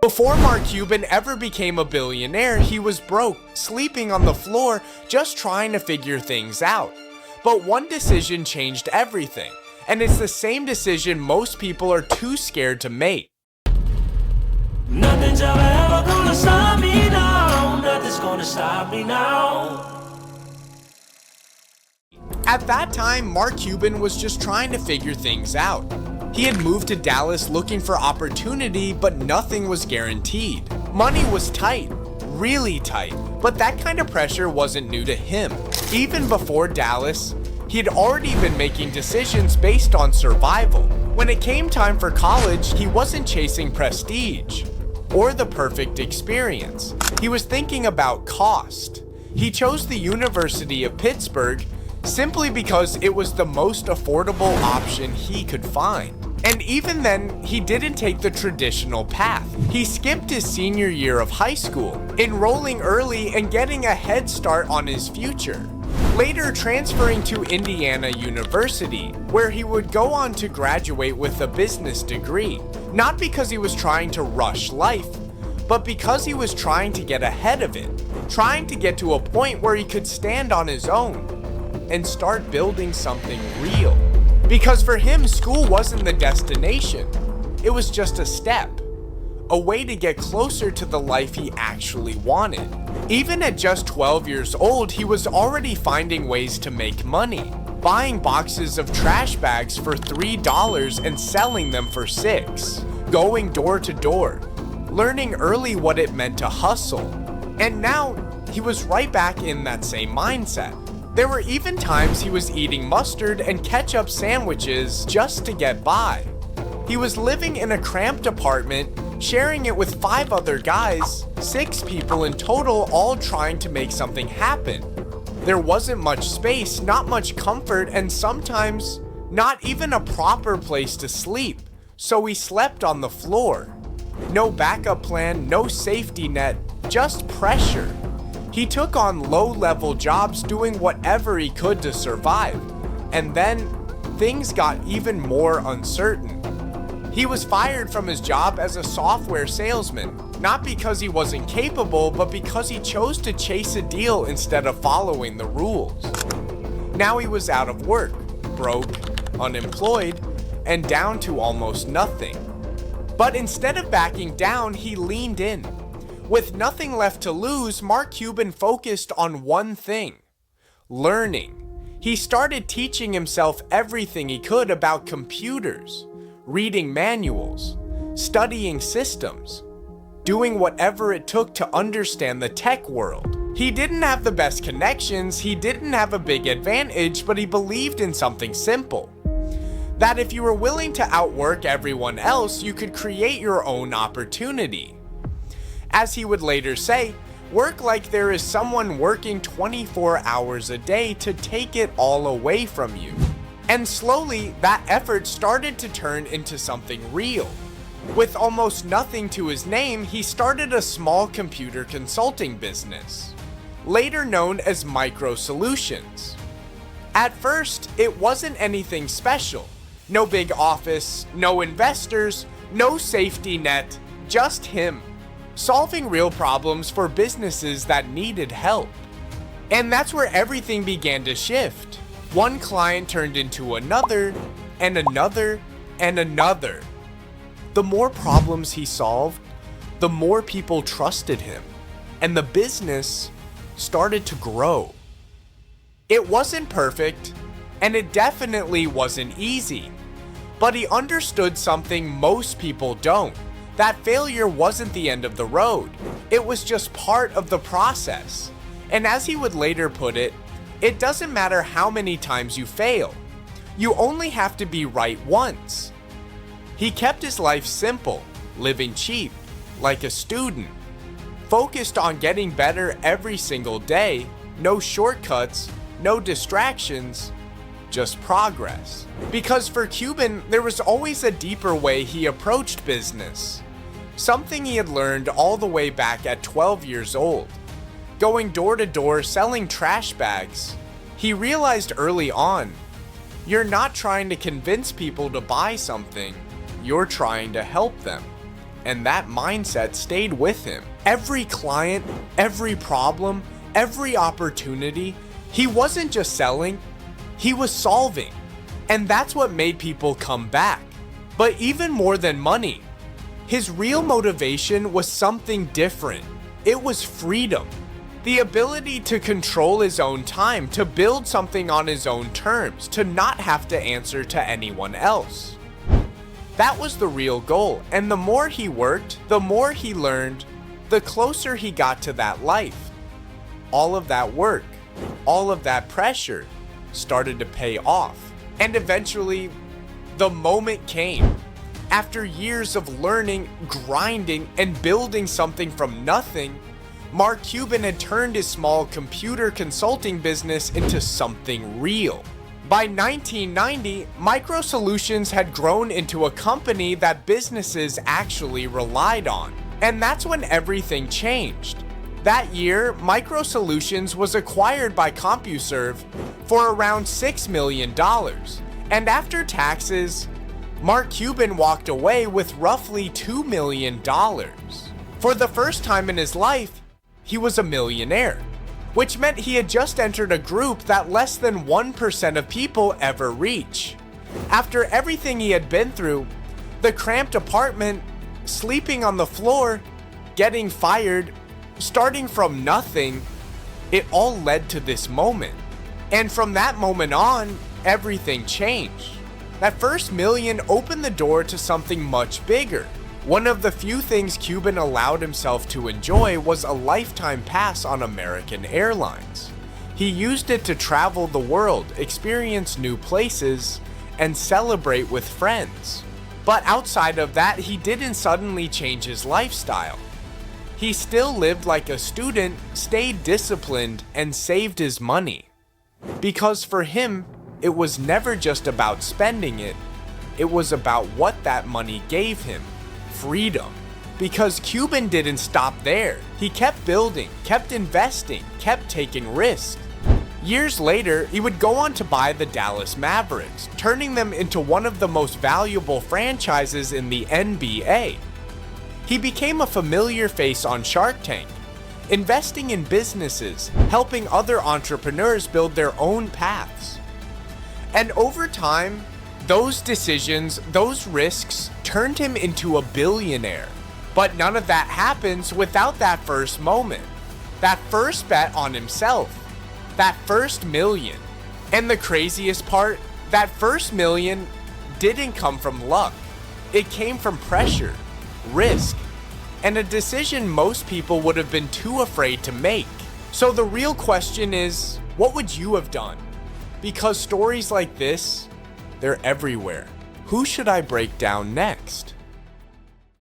Before Mark Cuban ever became a billionaire, he was broke, sleeping on the floor, just trying to figure things out. But one decision changed everything, and it's the same decision most people are too scared to make. Nothing's ever gonna stop me now. Nothing's gonna stop me now. At that time, Mark Cuban was just trying to figure things out. He had moved to Dallas looking for opportunity, but nothing was guaranteed. Money was tight, really tight, but that kind of pressure wasn't new to him. Even before Dallas, he had already been making decisions based on survival. When it came time for college, he wasn't chasing prestige or the perfect experience. He was thinking about cost. He chose the University of Pittsburgh simply because it was the most affordable option he could find. And even then, he didn't take the traditional path. He skipped his senior year of high school, enrolling early and getting a head start on his future. Later transferring to Indiana University, where he would go on to graduate with a business degree. Not because he was trying to rush life, but because he was trying to get ahead of it, trying to get to a point where he could stand on his own and start building something real. Because for him, school wasn't the destination. It was just a step, a way to get closer to the life he actually wanted. Even at just 12 years old, he was already finding ways to make money, buying boxes of trash bags for $3 and selling them for $6, going door to door, learning early what it meant to hustle. And now, he was right back in that same mindset. There were even times he was eating mustard and ketchup sandwiches just to get by. He was living in a cramped apartment, sharing it with 5 other guys, 6 people in total, all trying to make something happen. There wasn't much space, not much comfort, and sometimes not even a proper place to sleep, so he slept on the floor. No backup plan, no safety net, just pressure. He took on low-level jobs doing whatever he could to survive, and then things got even more uncertain. He was fired from his job as a software salesman, not because he wasn't capable, but because he chose to chase a deal instead of following the rules. Now he was out of work, broke, unemployed, and down to almost nothing. But instead of backing down, he leaned in. With nothing left to lose, Mark Cuban focused on one thing: learning. He started teaching himself everything he could about computers, reading manuals, studying systems, doing whatever it took to understand the tech world. He didn't have the best connections, he didn't have a big advantage, but he believed in something simple: that if you were willing to outwork everyone else, you could create your own opportunity. As he would later say, work like there is someone working 24 hours a day to take it all away from you. And slowly, that effort started to turn into something real. With almost nothing to his name, he started a small computer consulting business, later known as Micro Solutions. At first, it wasn't anything special. No big office, no investors, no safety net, just him, solving real problems for businesses that needed help. And that's where everything began to shift. One client turned into another, and another, and another. The more problems he solved, the more people trusted him, and the business started to grow. It wasn't perfect, and it definitely wasn't easy, but he understood something most people don't: that failure wasn't the end of the road. It was just part of the process. And as he would later put it, it doesn't matter how many times you fail. You only have to be right once. He kept his life simple, living cheap, like a student, focused on getting better every single day, no shortcuts, no distractions, just progress. Because for Cuban, there was always a deeper way he approached business. Something he had learned all the way back at 12 years old. Going door to door selling trash bags, he realized early on, you're not trying to convince people to buy something, you're trying to help them. and that mindset stayed with him. Every client, every problem, every opportunity, he wasn't just selling, he was solving. And that's what made people come back. But even more than money, his real motivation was something different. It was freedom. The ability to control his own time, to build something on his own terms, to not have to answer to anyone else. That was the real goal, and the more he worked, the more he learned, the closer he got to that life. All of that work, all of that pressure started to pay off, and eventually, the moment came. After years of learning, grinding, and building something from nothing, Mark Cuban had turned his small computer consulting business into something real. By 1990, Micro Solutions had grown into a company that businesses actually relied on. And that's when everything changed. That year, Micro Solutions was acquired by CompuServe for around $6 million. And after taxes, Mark Cuban walked away with roughly $2 million. For the first time in his life, he was a millionaire, which meant he had just entered a group that less than 1% of people ever reach. After everything he had been through, the cramped apartment, sleeping on the floor, getting fired, starting from nothing, it all led to this moment. And from that moment on, everything changed. That first million opened the door to something much bigger. One of the few things Cuban allowed himself to enjoy was a lifetime pass on American Airlines. He used it to travel the world, experience new places, and celebrate with friends. But outside of that, he didn't suddenly change his lifestyle. He still lived like a student, stayed disciplined, and saved his money. Because for him, it was never just about spending it, it was about what that money gave him. Freedom. Because Cuban didn't stop there. He kept building, kept investing, kept taking risks. Years later, he would go on to buy the Dallas Mavericks, turning them into one of the most valuable franchises in the NBA. He became a familiar face on Shark Tank, investing in businesses, helping other entrepreneurs build their own paths. And over time, those decisions, those risks, turned him into a billionaire. But none of that happens without that first moment. That first bet on himself. That first million. And the craziest part, that first million didn't come from luck. It came from pressure, risk, and a decision most people would have been too afraid to make. So the real question is, what would you have done? Because stories like this, they're everywhere. Who should I break down next?